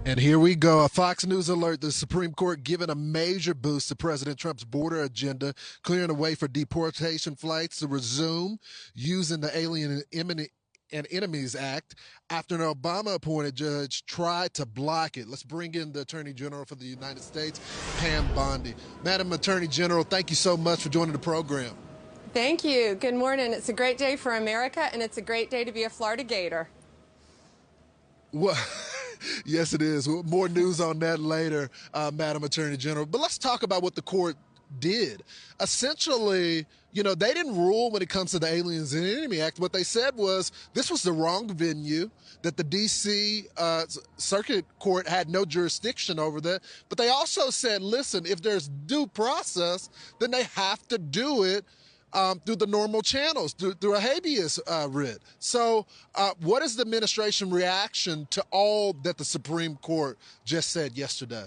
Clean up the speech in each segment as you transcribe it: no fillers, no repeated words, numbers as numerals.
And here we go. A Fox News alert. The Supreme Court giving a major boost to President Trump's border agenda, clearing the way for deportation flights to resume using the Alien and Enemies Act after an Obama-appointed judge tried to block it. Let's bring in the Attorney General for the United States, Pam Bondi. Madam Attorney General, thank you so much for joining the program. Thank you. Good morning. It's a great day for America, and it's a great day to be a Florida Gator. Well, yes, it is. More news on that later, Madam Attorney General. But let's talk about what the court did. Essentially, they didn't rule when it comes to the Aliens and Enemy Act. What they said was this was the wrong venue, that the D.C. Circuit Court had no jurisdiction over that. But they also said, listen, if there's due process, then they have to do it through the normal channels, through a habeas writ. So what is the administration reaction to all that the Supreme Court just said yesterday?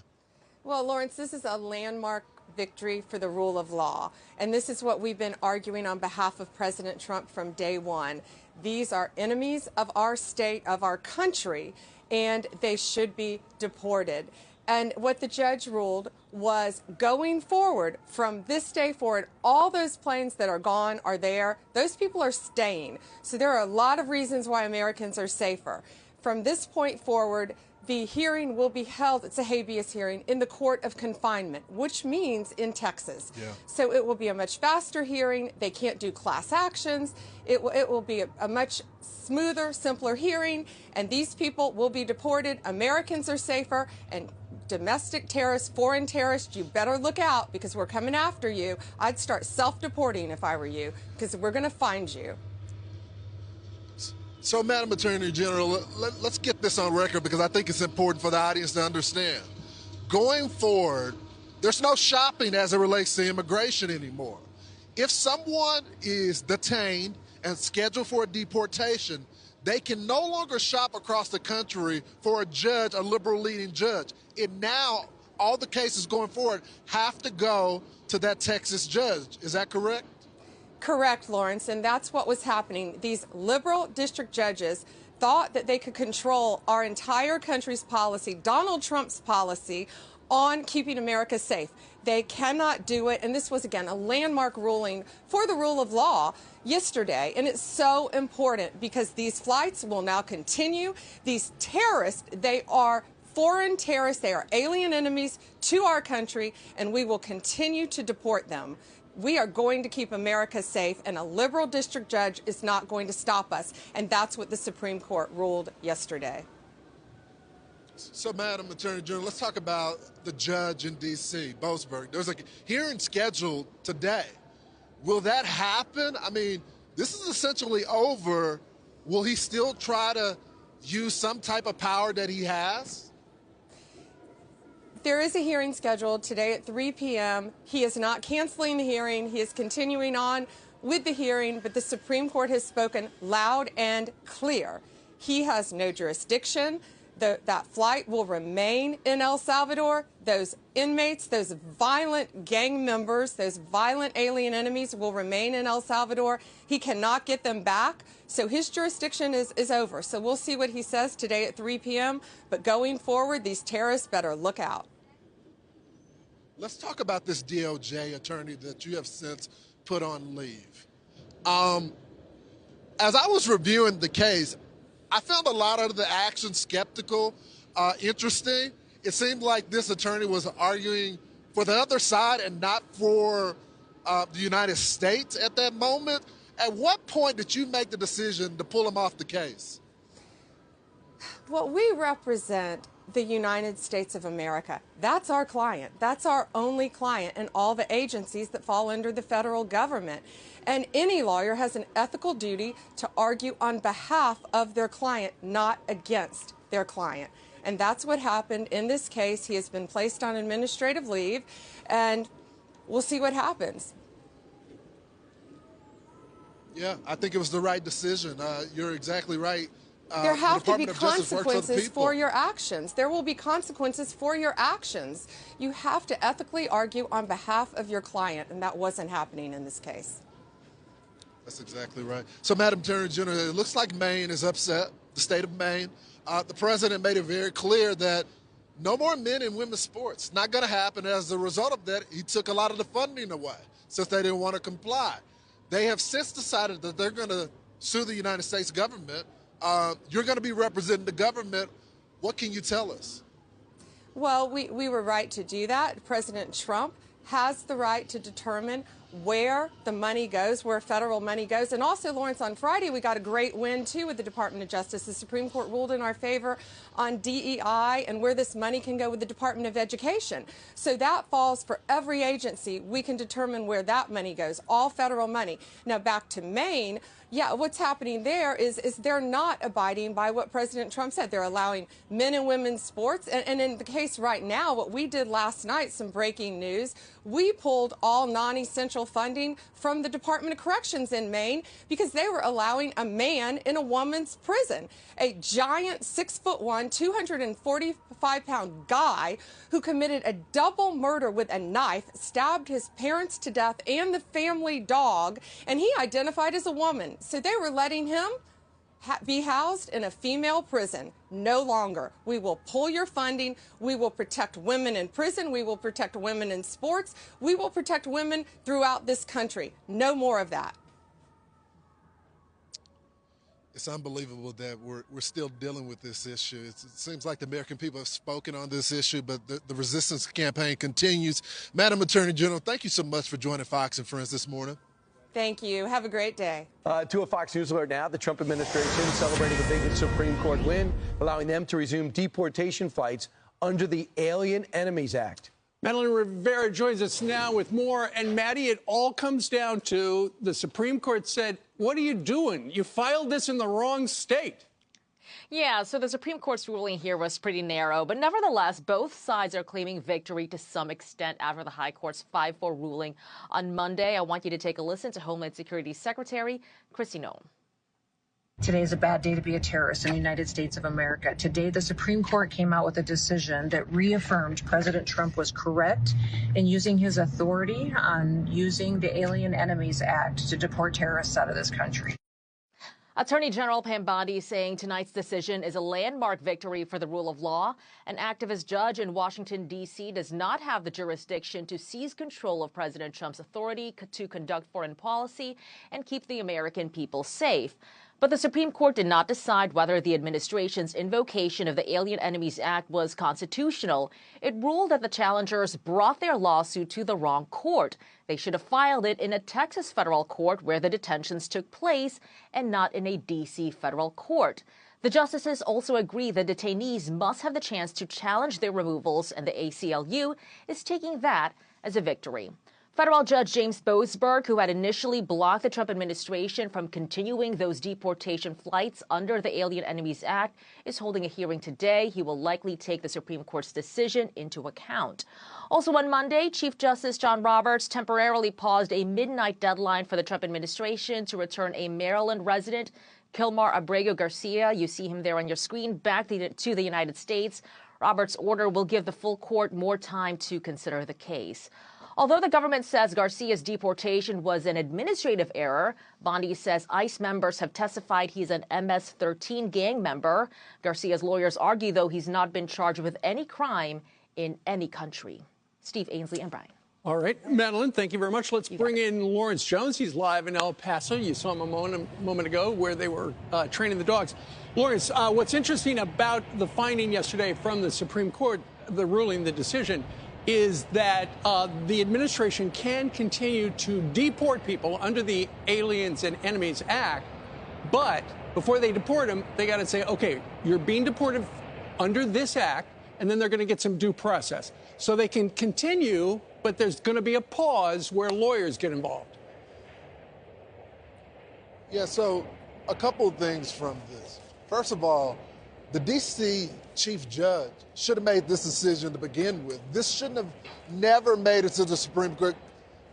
Well, Lawrence, this is a landmark victory for the rule of law. And this is what we've been arguing on behalf of President Trump from day one. These are enemies of our state, of our country, and they should be deported. And what the judge ruled was going forward, from this day forward, all those planes that are gone are there. Those people are staying. So there are a lot of reasons why Americans are safer. From this point forward, the hearing will be held, it's a habeas hearing, in the court of confinement, which means in Texas. Yeah. So it will be a much faster hearing. They can't do class actions. It will be a much smoother, simpler hearing, and these people will be deported. Americans are safer, and domestic terrorists, foreign terrorists, you better look out because we're coming after you. I'd start self-deporting if I were you, because we're going to find you. So, Madam Attorney General, let's get this on record because I think it's important for the audience to understand. Going forward, there's no shopping as it relates to immigration anymore. If someone is detained and scheduled for a deportation, they can no longer shop across the country for a judge, a liberal-leaning judge. And now, all the cases going forward have to go to that Texas judge. Is that correct? Correct, Lawrence, and that's what was happening. These liberal district judges thought that they could control our entire country's policy, Donald Trump's policy, on keeping America safe. They cannot do it, and this was, again, a landmark ruling for the rule of law yesterday, and it's so important because these flights will now continue. These terrorists, they are foreign terrorists, they are alien enemies to our country, and we will continue to deport them. We are going to keep America safe, and a liberal district judge is not going to stop us, and that's what the Supreme Court ruled yesterday. So, Madam Attorney General, let's talk about the judge in D.C., Boasberg. There's a hearing scheduled today. Will that happen? I mean, this is essentially over. Will he still try to use some type of power that he has? There is a hearing scheduled today at 3 p.m. He is not canceling the hearing. He is continuing on with the hearing, but the Supreme Court has spoken loud and clear. He has no jurisdiction. That flight will remain in El Salvador. Those inmates, those violent gang members, those violent alien enemies will remain in El Salvador. He cannot get them back. So his jurisdiction is over. So we'll see what he says today at 3 p.m. But going forward, these terrorists better look out. Let's talk about this DOJ attorney that you have since put on leave. As I was reviewing the case, I found a lot of the action skeptical, interesting. It seemed like this attorney was arguing for the other side and not for the United States at that moment. At what point did you make the decision to pull him off the case? Well, we represent the United States of America. That's our client. That's our only client and all the agencies that fall under the federal government. And any lawyer has an ethical duty to argue on behalf of their client, not against their client. And that's what happened in this case. He has been placed on administrative leave, and we'll see what happens. Yeah, I think it was the right decision. You're exactly right. There have to be Department of Justice works for the consequences people. for your actions. There will be consequences for your actions. You have to ethically argue on behalf of your client, and that wasn't happening in this case. That's exactly right. So, Madam Attorney General, it looks like Maine is upset, the state of Maine. The president made it very clear that No more men in women's sports. Not going to happen. As a result of that, he took a lot of the funding away since they didn't want to comply. They have since decided that they're going to sue the United States government. You're going to be representing the government. What can you tell us? Well, we were right to do that. President Trump has the right to determine where the money goes, where federal money goes. And also, Lawrence, on Friday, we got a great win, too, with the Department of Justice. The Supreme Court ruled in our favor on DEI and where this money can go with the Department of Education. So that falls for every agency. We can determine where that money goes, all federal money. Now, back to Maine. Yeah, what's happening there is they're not abiding by what President Trump said. They're allowing men and women's sports. And in the case right now, what we did last night, some breaking news, we pulled all non-essential funding from the Department of Corrections in Maine because they were allowing a man in a woman's prison, a giant 6'1", 245-pound guy who committed a double murder with a knife, stabbed his parents to death and the family dog, and he identified as a woman. So they were letting him be housed in a female prison. No longer. We will pull your funding. We will protect women in prison. We will protect women in sports. We will protect women throughout this country. No more of that. It's unbelievable that we're still dealing with this issue. It seems like the American people have spoken on this issue, but the resistance campaign continues. Madam Attorney General, thank you so much for joining Fox and Friends this morning. Thank you. Have a great day. To a Fox News alert now, the Trump administration celebrating a big Supreme Court win, allowing them to resume deportation flights under the Alien Enemies Act. Madeline Rivera joins us now with more. And Maddie, it all comes down to the Supreme Court said, what are you doing? You filed this in the wrong state. Yeah, so the Supreme Court's ruling here was pretty narrow, but nevertheless, both sides are claiming victory to some extent after the High Court's 5-4 ruling on Monday. I want you to take a listen to Homeland Security Secretary Kristi Noem. Today is a bad day to be a terrorist in the United States of America. Today, the Supreme Court came out with a decision that reaffirmed President Trump was correct in using his authority on using the Alien Enemies Act to deport terrorists out of this country. Attorney General Pam Bondi saying tonight's decision is a landmark victory for the rule of law. An activist judge in Washington, D.C. does not have the jurisdiction to seize control of President Trump's authority to conduct foreign policy and keep the American people safe. But the Supreme Court did not decide whether the administration's invocation of the Alien Enemies Act was constitutional. It ruled that the challengers brought their lawsuit to the wrong court. They should have filed it in a Texas federal court where the detentions took place and not in a D.C. federal court. The justices also agree that detainees must have the chance to challenge their removals, and the ACLU is taking that as a victory. Federal Judge James Boasberg, who had initially blocked the Trump administration from continuing those deportation flights under the Alien Enemies Act, is holding a hearing today. He will likely take the Supreme Court's decision into account. Also on Monday, Chief Justice John Roberts temporarily paused a midnight deadline for the Trump administration to return a Maryland resident, Kilmar Abrego Garcia, you see him there on your screen, back to the United States. Roberts' order will give the full court more time to consider the case. Although the government says Garcia's deportation was an administrative error, Bondi says ICE members have testified he's an MS-13 gang member. Garcia's lawyers argue, though, he's not been charged with any crime in any country. Steve Ainsley and Brian. All right, Madeline, thank you very much. Let's bring in Lawrence Jones. He's live in El Paso. You saw him a moment ago where they were training the dogs. Lawrence, what's interesting about the finding yesterday from the Supreme Court, the ruling, the decision, is that the administration can continue to deport people under the Aliens and Enemies Act, but before they deport them, they got to say, okay, you're being deported under this act, and then they're going to get some due process. So they can continue, but there's going to be a pause where lawyers get involved. Yeah, so a couple of things from this. First of all, the D.C. chief judge should have made this decision to begin with. This shouldn't have never made it to the Supreme Court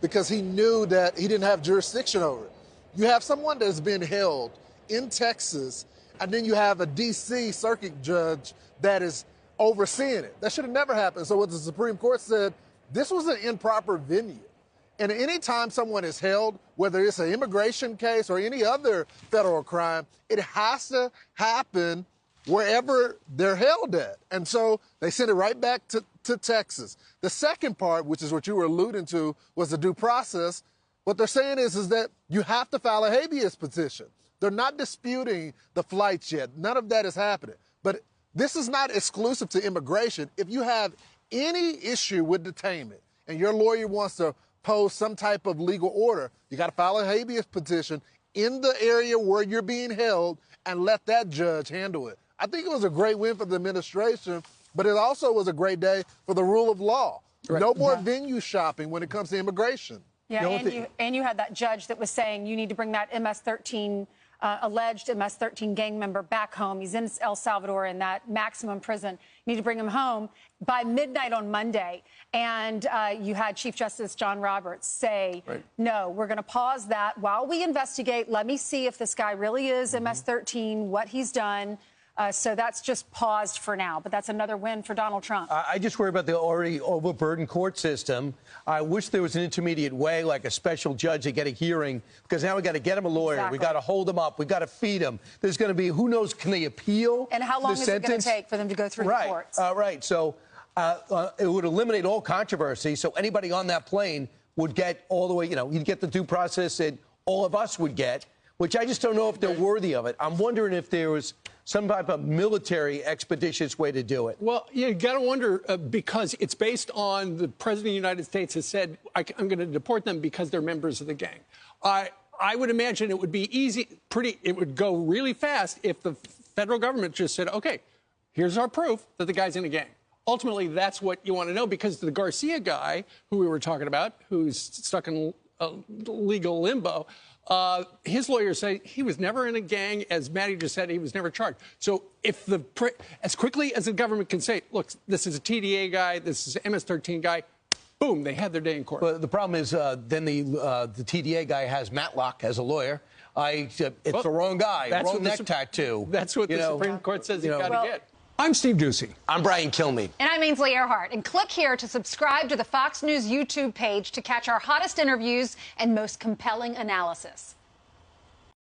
because he knew that he didn't have jurisdiction over it. You have someone that's been held in Texas, and then you have a D.C. circuit judge that is overseeing it. That should have never happened. So what the Supreme Court said, this was an improper venue. And anytime someone is held, whether it's an immigration case or any other federal crime, it has to happen wherever they're held at. And so they sent it right back to Texas. The second part, which is what you were alluding to, was the due process. What they're saying is that you have to file a habeas petition. They're not disputing the flights yet. None of that is happening. But this is not exclusive to immigration. If you have any issue with detainment and your lawyer wants to pose some type of legal order, you got to file a habeas petition in the area where you're being held and let that judge handle it. I think it was a great win for the administration, but it also was a great day for the rule of law. Right. No more venue shopping when it comes to immigration. Yeah, and you had that judge that was saying you need to bring that MS-13 alleged MS-13 gang member back home. He's in El Salvador in that maximum prison. You need to bring him home by midnight on Monday. And you had Chief Justice John Roberts say, no, we're going to pause that while we investigate. Let me see if this guy really is MS-13, what he's done. So that's just paused for now. But that's another win for Donald Trump. I just worry about the already overburdened court system. I wish there was an intermediate way, like a special judge to get a hearing, because now we got to get him a lawyer. Exactly. We got to hold him up. We got to feed him. There's going to be, who knows, can they appeal? And how long is it going to take for them to go through the courts? Right. So it would eliminate all controversy. So anybody on that plane would get all the way, you'd get the due process that all of us would get, which I just don't know if they're worthy of it. I'm wondering if there was some type of military expeditious way to do it. Well, you got to wonder, because it's based on the President of the United States has said, I'm going to deport them because they're members of the gang. I would imagine it would be it would go really fast if the federal government just said, okay, here's our proof that the guy's in a gang. Ultimately, that's what you want to know, because the Garcia guy, who we were talking about, who's stuck in legal limbo, his lawyers say he was never in a gang. As Maddie just said, he was never charged. So if as quickly as the government can say, look, this is a TDA guy, this is an MS-13 guy, boom, they had their day in court. Well, the problem is then the TDA guy has Matlock as a lawyer. It's the wrong guy, wrong neck tattoo. That's what the Supreme Court says you've got to get. I'm Steve Doocy. I'm Brian Kilmeade. And I'm Ainsley Earhart. And click here to subscribe to the Fox News YouTube page to catch our hottest interviews and most compelling analysis.